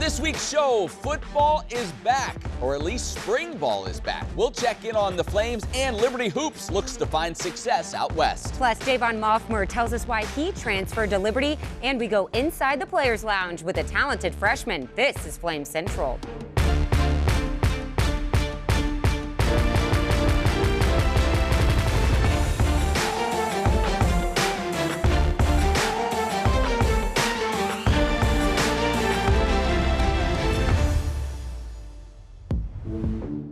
this week's show, football is back, or at least spring ball is back. We'll check in on the Flames, and Liberty Hoops looks to find success out west. Plus, Javon Moffmer tells us why he transferred to Liberty, and we go inside the Players Lounge with a talented freshman. This is Flame Central.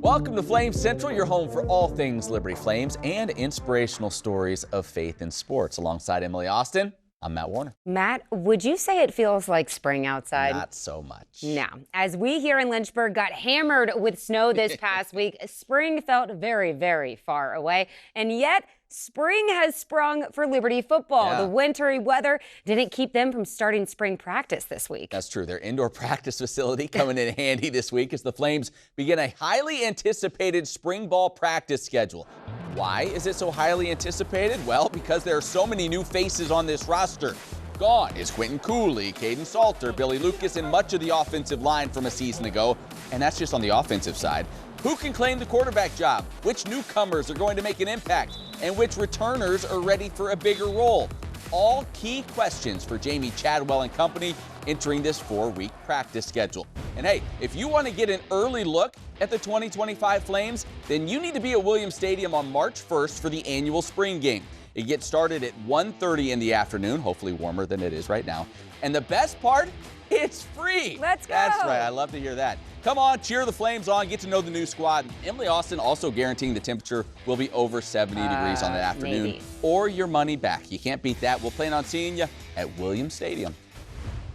Welcome to Flame Central, your home for all things Liberty Flames and inspirational stories of faith in sports. Alongside Emily Austin, I'm Matt Warner. Matt, would you say it feels like spring outside? Not so much. No. As we here in Lynchburg got hammered with snow this past week, spring felt very, very far away. And yet, spring has sprung for Liberty football. Yeah. The wintry weather didn't keep them from starting spring practice this week. That's true. Their indoor practice facility coming in handy this week as the Flames begin a highly anticipated spring ball practice schedule. Why is it so highly anticipated? Well, because there are so many new faces on this roster. Gone is Quentin Cooley, Caden Salter, Billy Lucas, and much of the offensive line from a season ago. And that's just on the offensive side. Who can claim the quarterback job? Which newcomers are going to make an impact? And which returners are ready for a bigger role? All key questions for Jamie Chadwell and company entering this 4-week practice schedule. And hey, if you want to get an early look at the 2025 Flames, then you need to be at Williams Stadium on March 1st for the annual spring game. It gets started at 1:30 in the afternoon, hopefully warmer than it is right now. And the best part, it's free. Let's go. That's right. I love to hear that. Come on, cheer the Flames on, get to know the new squad. Emily Austin also guaranteeing the temperature will be over 70 degrees on the afternoon. Maybe. Or your money back. You can't beat that. We'll plan on seeing you at Williams Stadium.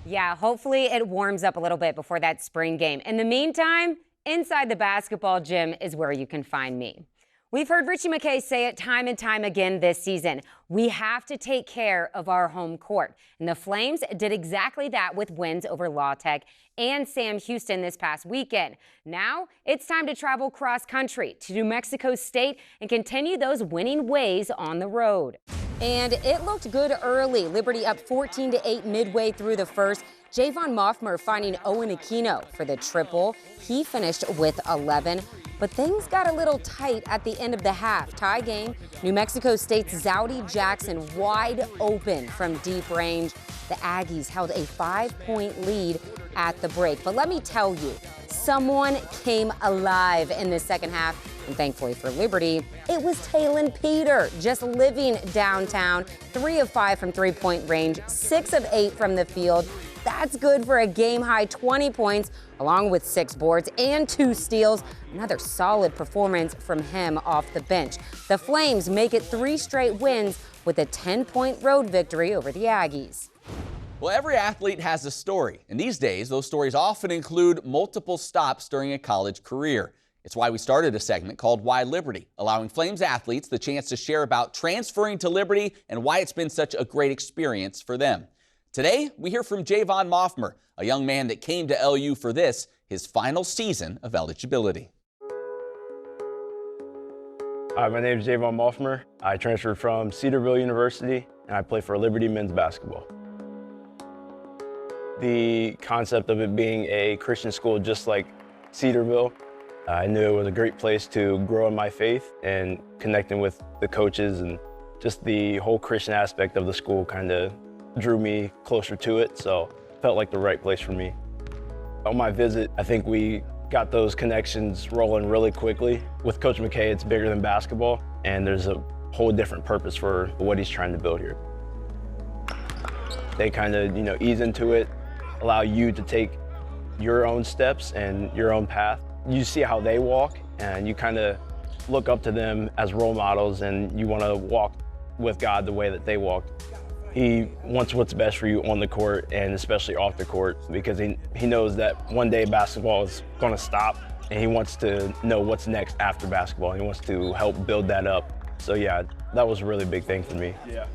Yeah, hopefully it warms up a little bit before that spring game. In the meantime, inside the basketball gym is where you can find me. We've heard Richie McKay say it time and time again this season. We have to take care of our home court. And the Flames did exactly that with wins over La Tech and Sam Houston this past weekend. Now it's time to travel cross country to New Mexico State and continue those winning ways on the road. And it looked good early. Liberty up 14-8 midway through the first. Javon Moffmer finding Owen Aquino for the triple. He finished with 11. But things got a little tight at the end of the half. Tie game, New Mexico State's Zowdy Jackson wide open from deep range. The Aggies held a 5-point lead at the break. But let me tell you, someone came alive in the second half. And thankfully for Liberty, it was Taylon Peter just living downtown. 3 of 5 from three-point range, 6 of 8 from the field. That's good for a game-high 20 points, along with 6 boards and 2 steals. Another solid performance from him off the bench. The Flames make it 3 straight wins with a 10-point road victory over the Aggies. Well, every athlete has a story, and these days, those stories often include multiple stops during a college career. It's why we started a segment called Why Liberty, allowing Flames athletes the chance to share about transferring to Liberty and why it's been such a great experience for them. Today, we hear from Javon Moffmer, a young man that came to LU for this, his final season of eligibility. Hi, my name is Javon Moffmer. I transferred from Cedarville University, and I play for Liberty men's basketball. The concept of it being a Christian school just like Cedarville, I knew it was a great place to grow in my faith, and connecting with the coaches and just the whole Christian aspect of the school kind of drew me closer to it, so it felt like the right place for me. On my visit, I think we got those connections rolling really quickly. With Coach McKay, it's bigger than basketball, and there's a whole different purpose for what he's trying to build here. They kind of, ease into it, allow you to take your own steps and your own path. You see how they walk, and you kind of look up to them as role models, and you want to walk with God the way that they walked. He wants what's best for you on the court, and especially off the court, because he knows that one day basketball is going to stop, and he wants to know what's next after basketball. He wants to help build that up. So yeah, that was a really big thing for me. Yeah.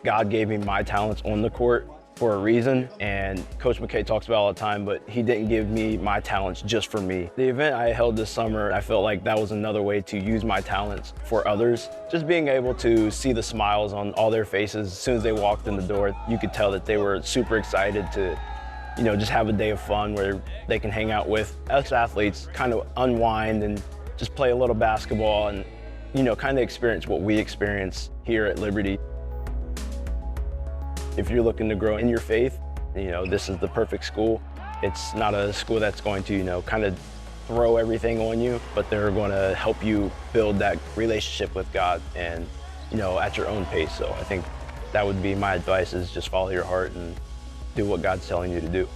God gave me my talents on the court for a reason, and Coach McKay talks about it all the time, but he didn't give me my talents just for me. The event I held this summer, I felt like that was another way to use my talents for others. Just being able to see the smiles on all their faces as soon as they walked in the door, you could tell that they were super excited to just have a day of fun where they can hang out with us athletes, kind of unwind and just play a little basketball and, kind of experience what we experience here at Liberty. If you're looking to grow in your faith, this is the perfect school. It's not a school that's going to, kind of throw everything on you, but they're going to help you build that relationship with God and, at your own pace. So I think that would be my advice, is just follow your heart and do what God's telling you to do.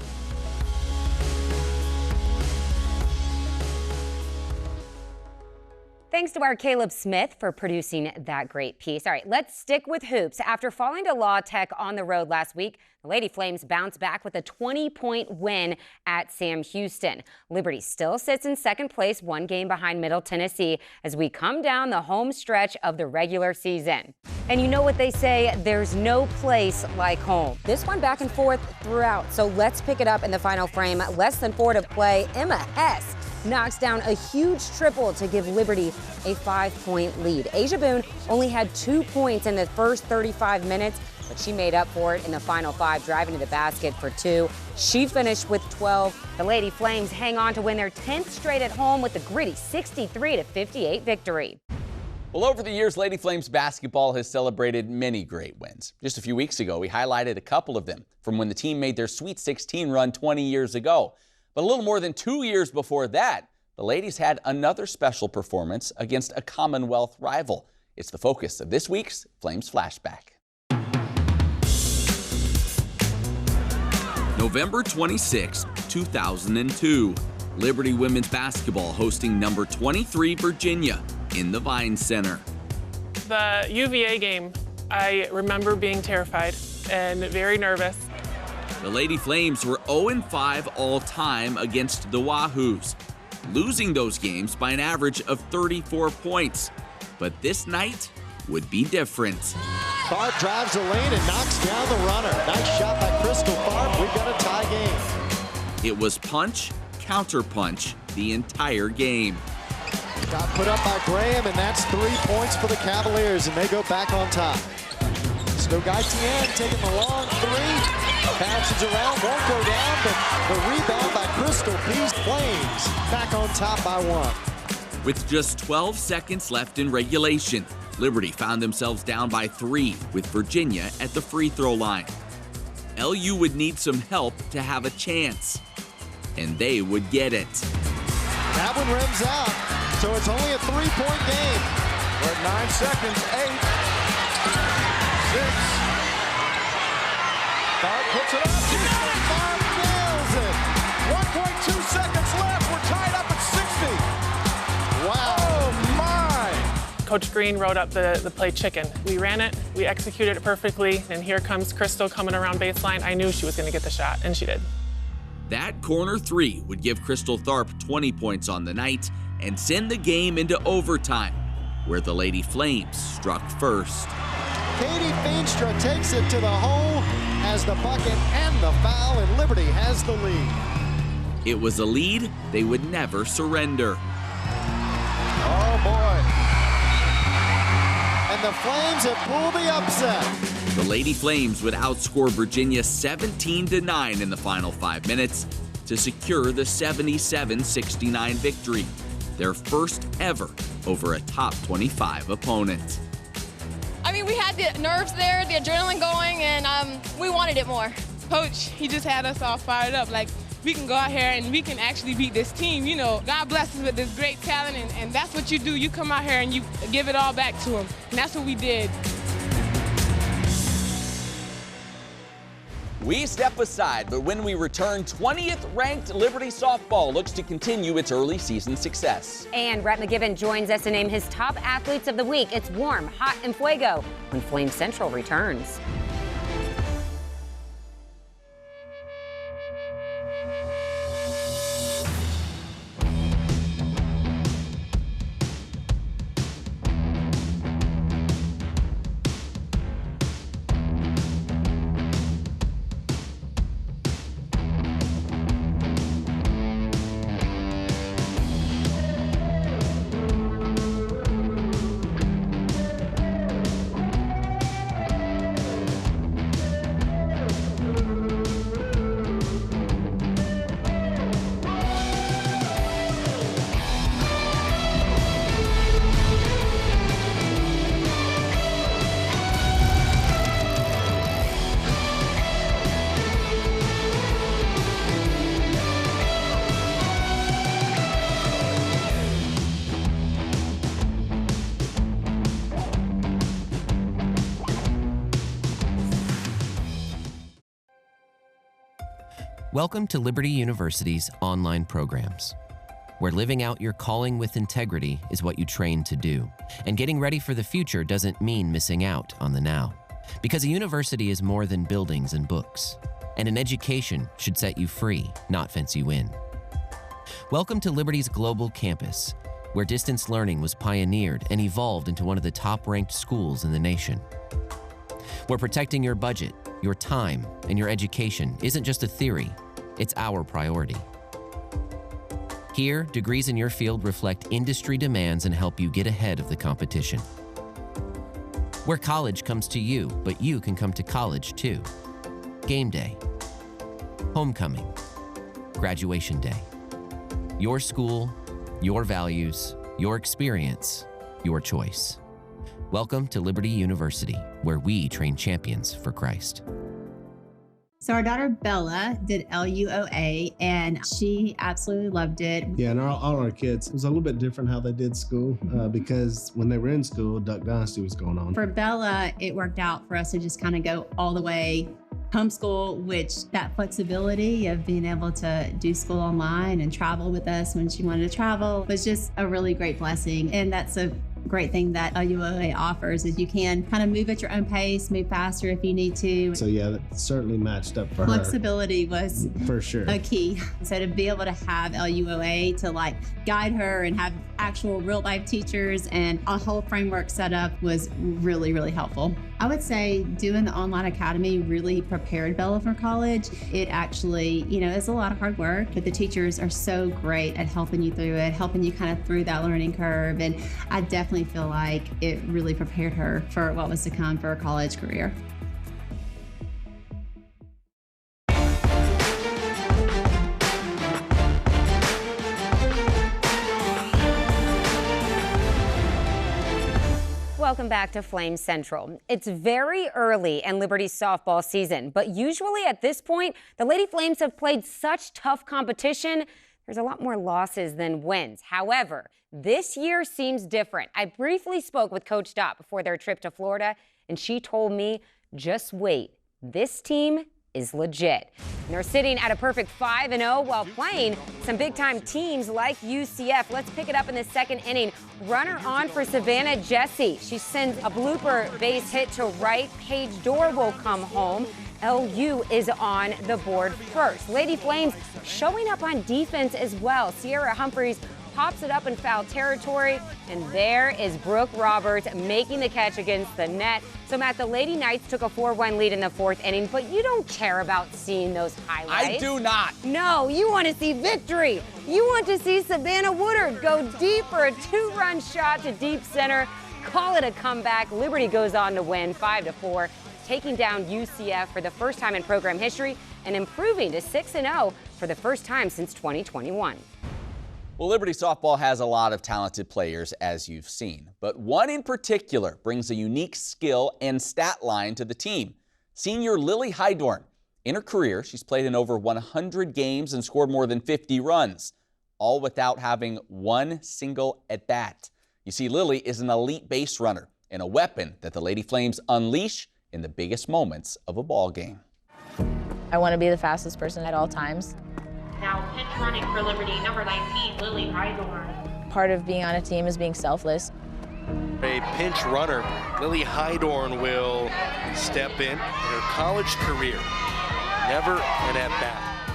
Thanks to our Caleb Smith for producing that great piece. All right, let's stick with hoops. After falling to La Tech on the road last week, the Lady Flames bounced back with a 20-point win at Sam Houston. Liberty still sits in second place, one game behind Middle Tennessee, as we come down the home stretch of the regular season. And you know what they say, there's no place like home. This one back and forth throughout, so let's pick it up in the final frame. Less than 4 to play. Emma Hess knocks down a huge triple to give Liberty a 5-point lead. Asia Boone only had 2 points in the first 35 minutes, but she made up for it in the final 5, driving to the basket for 2. She finished with 12. The Lady Flames hang on to win their 10th straight at home with a gritty 63-58 victory. Well, over the years, Lady Flames basketball has celebrated many great wins. Just a few weeks ago, we highlighted a couple of them from when the team made their Sweet 16 run 20 years ago. But a little more than 2 years before that, the ladies had another special performance against a Commonwealth rival. It's the focus of this week's Flames Flashback. November 26, 2002. Liberty women's basketball hosting number 23 Virginia in the Vine Center. The UVA game, I remember being terrified and very nervous. The Lady Flames were 0-5 all-time against the Wahoos, losing those games by an average of 34 points. But this night would be different. Tharp drives the lane and knocks down the runner. Nice shot by Crystal Tharp. We've got a tie game. It was punch, counter-punch the entire game. Got put up by Graham, and that's 3 points for the Cavaliers, and they go back on top. Stogaitian taking the long 3. Bounces around, won't go down, but the rebound by Crystal Peace. Flames back on top by 1. With just 12 seconds left in regulation, Liberty found themselves down by 3 with Virginia at the free throw line. LU would need some help to have a chance, and they would get it. That one rims out, so it's only a 3-point game. We're at 9 seconds, 8, 6. Tharp puts it up. Tharp nails it. 1.2 seconds left. We're tied up at 60. Wow. Oh, my. Coach Green wrote up the play chicken. We ran it, we executed it perfectly, and here comes Crystal coming around baseline. I knew she was going to get the shot, and she did. That corner 3 would give Crystal Tharp 20 points on the night and send the game into overtime, where the Lady Flames struck first. Katie Feenstra takes it to the hole, has the bucket and the foul, and Liberty has the lead. It was a lead they would never surrender. Oh, boy. And the Flames have pulled the upset. The Lady Flames would outscore Virginia 17-9 in the final 5 minutes to secure the 77-69 victory, their first ever over a top 25 opponent. I mean, we had the nerves there, the adrenaline going, and we wanted it more. Coach, he just had us all fired up. Like, we can go out here and we can actually beat this team. You know, God bless us with this great talent, and that's what you do. You come out here and you give it all back to him. And that's what we did. We step aside, but when we return, 20th-ranked Liberty softball looks to continue its early season success. And Rhett McGibbon joins us to name his top athletes of the week. It's warm, hot, and fuego when Flame Central returns. Welcome to Liberty University's online programs, where living out your calling with integrity is what you train to do. And getting ready for the future doesn't mean missing out on the now. Because a university is more than buildings and books. And an education should set you free, not fence you in. Welcome to Liberty's global campus, where distance learning was pioneered and evolved into one of the top-ranked schools in the nation. Where protecting your budget, your time, and your education isn't just a theory, it's our priority. Here, degrees in your field reflect industry demands and help you get ahead of the competition. Where college comes to you, but you can come to college too. Game day, homecoming, graduation day. Your school, your values, your experience, your choice. Welcome to Liberty University, where we train champions for Christ. So our daughter Bella did LUOA and she absolutely loved it. Yeah, and all our kids, it was a little bit different how they did school because when they were in school, Duck Dynasty was going on. For Bella, it worked out for us to just kind of go all the way homeschool, which that flexibility of being able to do school online and travel with us when she wanted to travel was just a really great blessing. And that's a great thing that LUOA offers is you can kind of move at your own pace, move faster if you need to. So yeah, that certainly matched up for her. Flexibility was for sure a key. So to be able to have LUOA to like guide her and have actual real life teachers and a whole framework set up was really, really helpful. I would say doing the online academy really prepared Bella for college. It actually, is a lot of hard work, but the teachers are so great at helping you through it, helping you kind of through that learning curve. And I definitely feel like it really prepared her for what was to come for a college career. Welcome back to Flame Central. It's very early in Liberty's softball season, but usually at this point, the Lady Flames have played such tough competition, there's a lot more losses than wins. However, this year seems different. I briefly spoke with Coach Dot before their trip to Florida, and she told me, just wait, this team is legit. And they're sitting at a perfect 5-0 while playing some big-time teams like UCF. Let's pick it up in the second inning. Runner on for Savannah Jessie. She sends a blooper base hit to right. Paige Dorr will come home. LU is on the board first. Lady Flames showing up on defense as well. Sierra Humphreys pops it up in foul territory, and there is Brooke Roberts making the catch against the net. So, Matt, the Lady Knights took a 4-1 lead in the fourth inning, but you don't care about seeing those highlights. I do not. No, you want to see victory. You want to see Savannah Woodard go deep for a 2-run shot to deep center. Call it a comeback. Liberty goes on to win 5-4, taking down UCF for the first time in program history and improving to 6-0 for the first time since 2021. Well, Liberty softball has a lot of talented players, as you've seen, but one in particular brings a unique skill and stat line to the team. Senior Lily Hydorn. In her career, she's played in over 100 games and scored more than 50 runs, all without having one single at-bat. You see, Lily is an elite base runner and a weapon that the Lady Flames unleash in the biggest moments of a ball game. I want to be the fastest person at all times. Now pinch running for Liberty, number 19, Lily Hydorn. Part of being on a team is being selfless. A pinch runner, Lily Hydorn will step in her college career. Never an at-bat.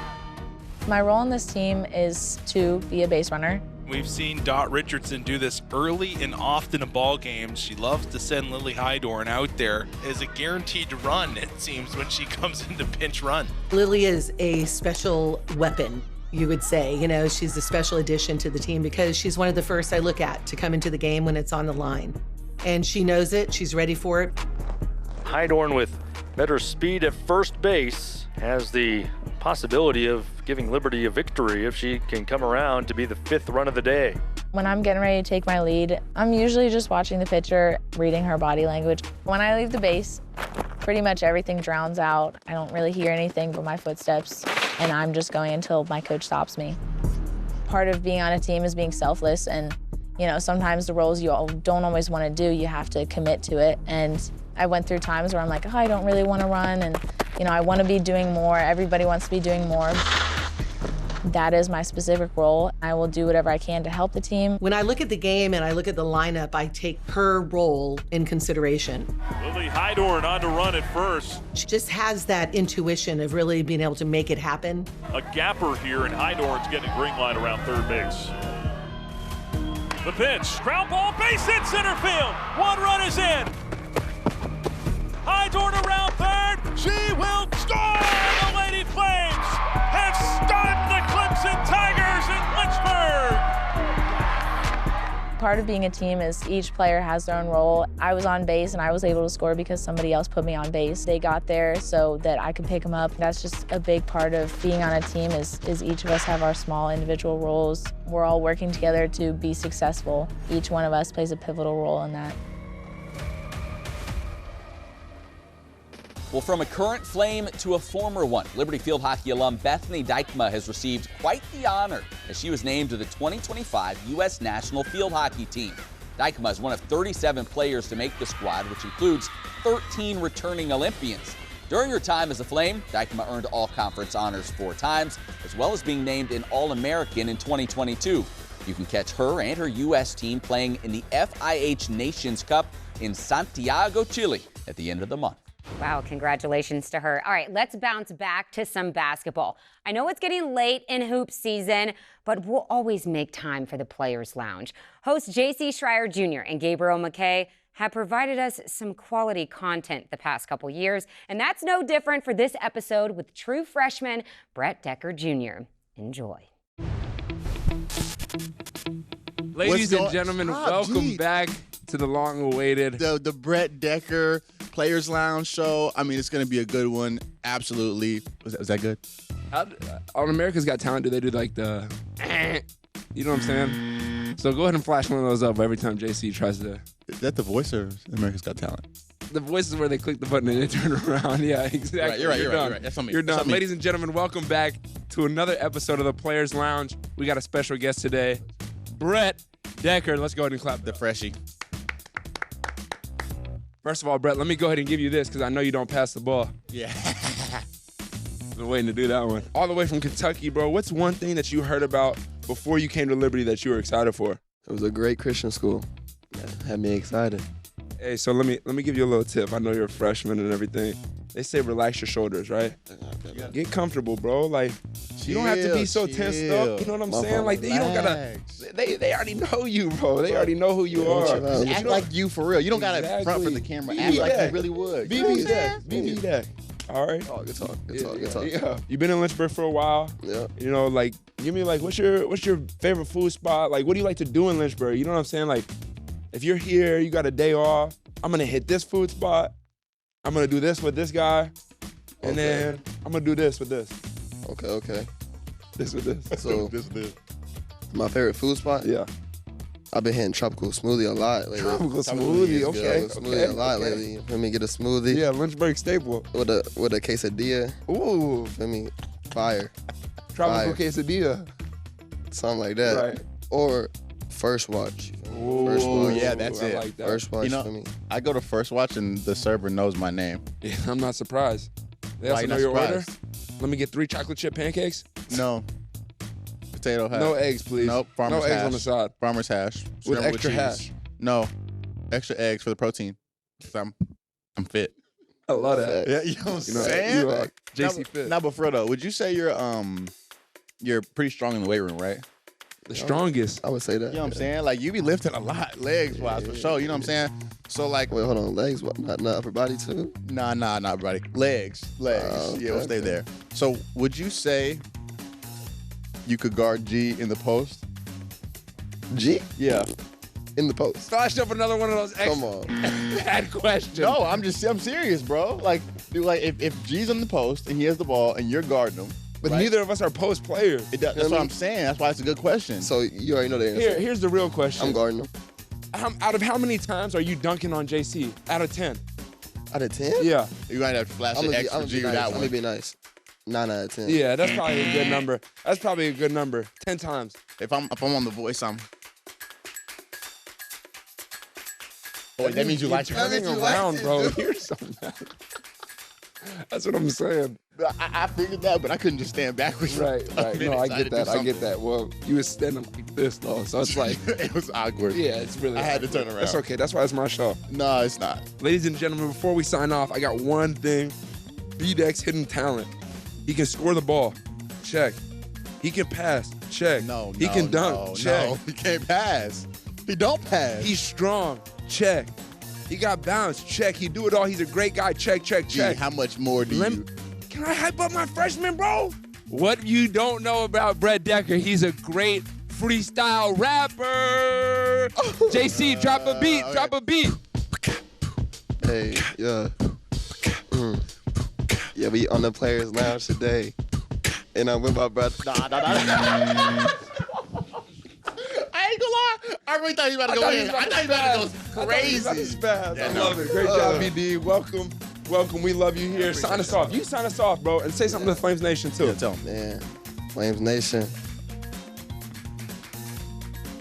My role in this team is to be a base runner. We've seen Dot Richardson do this early and often in ball games. She loves to send Lily Hydorn out there as a guaranteed run, it seems, when she comes into pinch run. Lily is a special weapon, you would say. She's a special addition to the team because she's one of the first I look at to come into the game when it's on the line. And she knows it, she's ready for it. Hydorn with better speed at first base has the possibility of giving Liberty a victory if she can come around to be the 5th run of the day. When I'm getting ready to take my lead, I'm usually just watching the pitcher, reading her body language. When I leave the base, pretty much everything drowns out. I don't really hear anything but my footsteps, and I'm just going until my coach stops me. Part of being on a team is being selfless, and sometimes the roles you don't always want to do, you have to commit to it. And I went through times where I'm like, I don't really want to run, and You know, I want to be doing more. Everybody wants to be doing more. That is my specific role. I will do whatever I can to help the team. When I look at the game and I look at the lineup, I take her role in consideration. Lily Hydorn on to run at first. She just has that intuition of really being able to make it happen. A gapper here, and Hydorn's getting a green light around third base. The pitch, ground ball, base hit center field. One run is in. Hydorn around third. She will score! The Lady Flames have stunned the Clemson Tigers in Lynchburg. Part of being a team is each player has their own role. I was on base and I was able to score because somebody else put me on base. They got there so that I could pick them up. That's just a big part of being on a team is each of us have our small individual roles. We're all working together to be successful. Each one of us plays a pivotal role in that. Well, from a current Flame to a former one, Liberty Field hockey alum Bethany Dykema has received quite the honor as she was named to the 2025 U.S. National Field Hockey Team. Dykema is one of 37 players to make the squad, which includes 13 returning Olympians. During her time as a Flame, Dykema earned all-conference honors 4 times, as well as being named an All-American in 2022. You can catch her and her U.S. team playing in the FIH Nations Cup in Santiago, Chile at the end of the month. Wow, congratulations to her. All right, let's bounce back to some basketball. I know it's getting late in hoop season, but we'll always make time for the Players Lounge. Hosts J.C. Schreier Jr. and Gabriel McKay have provided us some quality content the past couple years, and that's no different for this episode with true freshman Brett Decker Jr. Enjoy. Ladies and gentlemen, welcome back to the long-awaited the Brett Decker Players Lounge show. I mean, it's going to be a good one. Absolutely. Was that good? On America's Got Talent, do they do like the, you know what I'm saying? So go ahead and flash one of those up every time JC tries to. Is that the voice or America's Got Talent? The voice is where they click the button and they turn around. Yeah, exactly. You're right. You're Right. That's on me. You're That's done. on me. Ladies and gentlemen, welcome back to another episode of the Players Lounge. We got a special guest today, Brett Decker. Let's go ahead and clap. The freshie. First of all, Brett, let me go ahead and give you this because I know you don't pass the ball. Yeah. Been waiting to do that one. All the way from Kentucky, bro. What's one thing that you heard about before you came to Liberty that you were excited for? It was a great Christian school. That had me excited. Hey, so let me give you a little tip. I know you're a freshman and everything. They say relax your shoulders, right? Get comfortable, bro. Like, you don't have to be so tensed up. You know what I'm saying? Like, you don't gotta. They already know you, bro. They already know who you are. Act like you for real. You don't gotta front for the camera. Act like you really would. Be that. All right. Oh, good talk. Yeah. You've been in Lynchburg for a while. Yeah. You know, like, give me like, what's your favorite food spot? Like, what do you like to do in Lynchburg? You know what I'm saying? Like, if you're here, you got a day off. I'm gonna hit this food spot. I'm gonna do this with this guy, and then I'm gonna do this with this. Okay. This with this. So this. My favorite food spot? Yeah. I've been hitting tropical smoothie a lot lately. Tropical smoothie, okay. Smoothie a lot lately. You feel me? Get a smoothie. Yeah, Lynchburg staple. With a quesadilla. Ooh. Feel me? Fire. Tropical quesadilla. Something like that. Right. Or First Watch. Oh, yeah, that's it. I like that. First Watch, You know, for me. I go to First Watch and the server knows my name. Yeah, I'm not surprised. They Why also you know not your order. surprised? Let me get 3 chocolate chip pancakes. No. Potato hash. No eggs, please. Nope. Farmer's no eggs hash. on the side. Farmer's hash. With Scrambled extra cheese. hash. No. Extra eggs for the protein. 'Cause I'm fit. I love that. Yeah, you know what I'm saying? You are JC Fit. Now, but for real though, would you say you're pretty strong in the weight room, right? The strongest. I would say that. You know what I'm saying? Like, you be lifting a lot, legs-wise, for sure. You know what I'm saying? So, like... Wait, hold on. Legs? What? Not upper body, too? Nah, everybody. Legs. Okay, Yeah, we'll stay there. So, would you say you could guard G in the post? G? Yeah. In the post? Flashed up another one of those Come on. bad questions. No, I'm serious, bro. Like, dude, like if G's on the post and he has the ball and you're guarding him, But right? neither of us are post players. That's what I'm saying. That's why it's a good question. So you already know the answer. Here's the real question. I'm guarding him. Out of how many times are you dunking on JC? Out of 10? Out of 10? Yeah. You might have to flash the extra G with that I'm one. gonna be nice. 9 out of 10. Yeah, that's probably a good number. That's probably a good number. 10 times. If I'm on the voice, I'm... Oh, wait, that means you like turning it. around, bro. You're so mad. That's what I'm saying. I figured that, but I couldn't just stand backwards. Right. No, I get that. I get that. Well, you was standing like this, though, so it's like. It was awkward. Yeah, it's really I had to turn around. That's okay. That's why it's my show. No, it's not. Ladies and gentlemen, before we sign off, I got one thing. B-Deck's hidden talent. He can score the ball. Check. He can pass. Check. He can dunk. Check. No, he can't pass. He don't pass. He's strong. Check. He got balance. Check. He do it all. He's a great guy. Check. How much more do you? Can I hype up my freshman, bro? What you don't know about Brett Decker, he's a great freestyle rapper. JC, drop a beat. Drop a beat. Hey, yeah. Yeah, we on the Players Lounge today. And I'm with my brother. I ain't gonna lie. I really thought he was about to go in. I thought he was about to go crazy. I love it. Great job, BD. Welcome. We love you here. Sign us off. You sign us off, bro, and say something to Flames Nation, too. Yeah, tell them. Man, Flames Nation.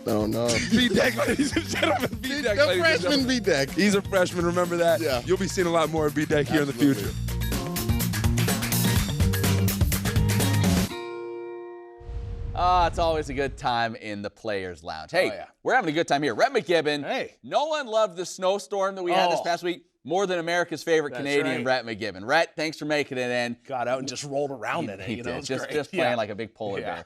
I don't know. B-Deck, ladies and gentlemen. B-Deck, the freshman B-Deck. He's a freshman. Remember that. Yeah. You'll be seeing a lot more of B-Deck here in the future. It's always a good time in the Players Lounge. Hey, we're having a good time here. Rhett McGibbon. Hey. No one loved the snowstorm that we had this past week more than America's favorite Canadian, Rhett McGibbon. Rhett, thanks for making it in. Got out and just rolled around in it. He You did. know, Just playing like a big polar bear.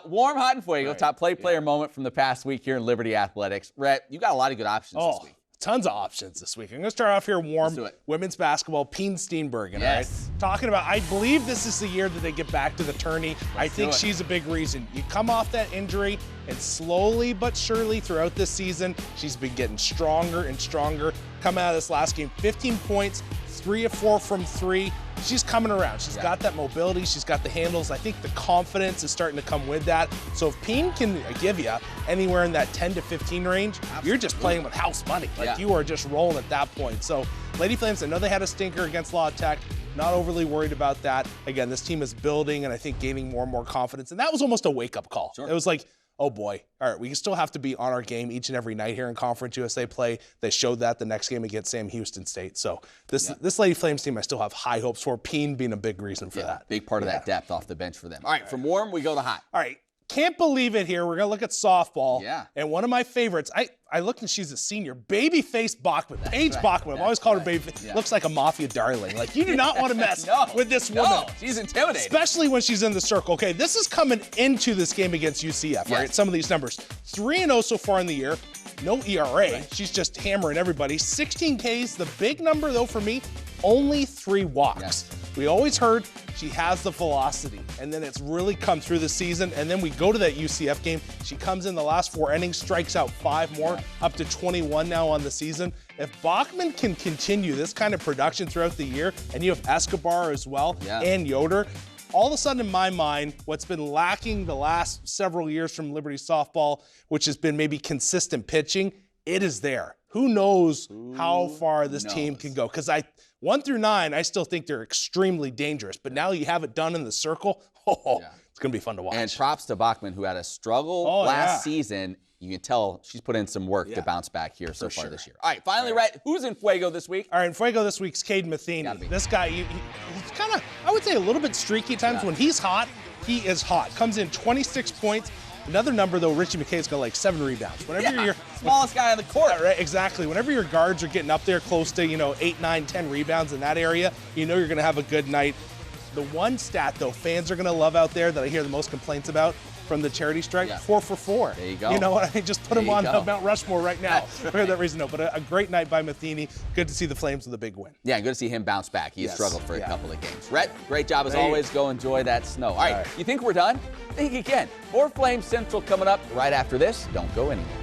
Warm, hot, and fuego. Top player moment from the past week here in Liberty Athletics. Rhett, you got a lot of good options this week. Tons of options this week. I'm going to start off here warm. Women's basketball, Peen Steenbergen. Yes. Right? Talking about, I believe this is the year that they get back to the tourney. I think she's a big reason. You come off that injury, and slowly but surely throughout this season, she's been getting stronger and stronger. Coming out of this last game, 15 points, 3 of 4 from 3. She's coming around. She's got that mobility. She's got the handles. I think the confidence is starting to come with that. So if Peen can give you anywhere in that 10 to 15 range, you're just playing with house money. Like you are just rolling at that point. So Lady Flames, I know they had a stinker against La Tech. Not overly worried about that. Again, this team is building and I think gaining more and more confidence. And that was almost a wake-up call. It was like, oh boy, all right, we still have to be on our game each and every night here in Conference USA play. They showed that the next game against Sam Houston State. So this Lady Flames team, I still have high hopes for. Peen being a big reason for that. Big part of that depth off the bench for them. All right, from warm, we go to hot. All right, can't believe it here. We're going to look at softball. Yeah. And one of my favorites, I looked and she's a senior, Babyface Bachman, Paige Bachman. I've always called her Babyface. Looks like a mafia darling. Like, you do not want to mess with this woman. No, she's intimidating. Especially when she's in the circle. Okay, this is coming into this game against UCF, right? Some of these numbers. 3-0 so far in the year. No ERA. She's just hammering everybody. 16 Ks. The big number, though, for me, only 3 walks. We always heard she has the velocity, and then it's really come through the season. And then we go to that UCF game. She comes in the last 4 innings, strikes out 5 more, up to 21 now on the season. If Bachman can continue this kind of production throughout the year, and you have Escobar as well, and Yoder, all of a sudden in my mind, what's been lacking the last several years from Liberty softball, which has been maybe consistent pitching, it is there. Who knows how far this team can go? Because 1 through 9, I still think they're extremely dangerous. But now you have it done in the circle. It's going to be fun to watch. And props to Bachman, who had a struggle last season. You can tell she's put in some work to bounce back here so far this year. All right, finally, Rhett, who's in Fuego this week? All right, in Fuego this week's Cade Matheny. This guy, he's kind of, I would say, a little bit streaky at times. When he's hot, he is hot. Comes in 26 points. Another number, though, Richie McKay's got like 7 rebounds. Whenever you're smallest guy on the court. Right, exactly. Whenever your guards are getting up there close to, 8, 9, 10 rebounds in that area, you know you're going to have a good night. The one stat, though, fans are going to love out there that I hear the most complaints about from the charity strike, 4 for 4. There you go. You know what? I just put him on Mount Rushmore right now for that reason. No, but a great night by Matheny. Good to see the Flames with a big win. Yeah, good to see him bounce back. He has struggled for a couple of games. Rhett, great job as always. Go enjoy that snow. All right, you think we're done? Think again. More Flames Central coming up right after this. Don't go anywhere.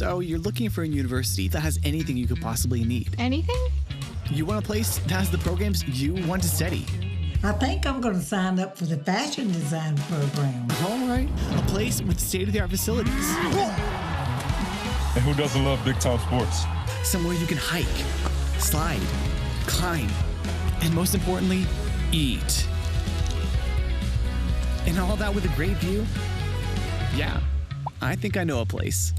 So you're looking for a university that has anything you could possibly need. Anything? You want a place that has the programs you want to study. I think I'm going to sign up for the fashion design program. All right. A place with state-of-the-art facilities. And who doesn't love big-time sports? Somewhere you can hike, slide, climb, and most importantly, eat. And all that with a great view? Yeah, I think I know a place.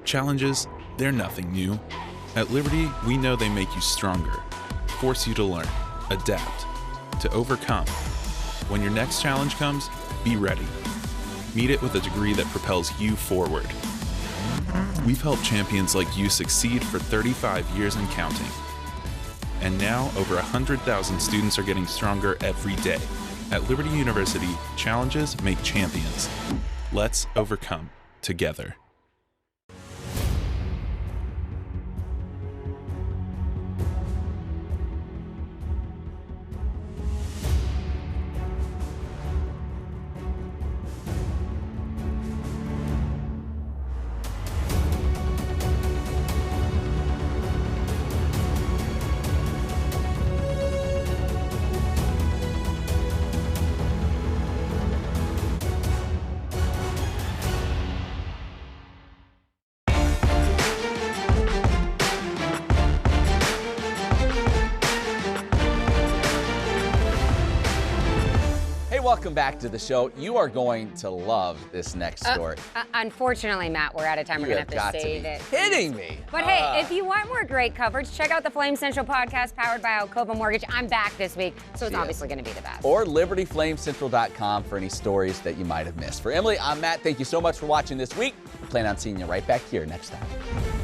Challenges, they're nothing new. At Liberty, we know they make you stronger, force you to learn, adapt, to overcome. When your next challenge comes, be ready. Meet it with a degree that propels you forward. We've helped champions like you succeed for 35 years and counting. And now, over 100,000 students are getting stronger every day. At Liberty University, challenges make champions. Let's overcome together. Welcome back to the show. You are going to love this next story. Unfortunately, Matt, we're out of time. We're going to have to save it. Kidding me. But hey, if you want more great coverage, check out the Flame Central podcast powered by Alcova Mortgage. I'm back this week, so it's obviously going to be the best. Or libertyflamecentral.com for any stories that you might have missed. For Emily, I'm Matt. Thank you so much for watching this week. We plan on seeing you right back here next time.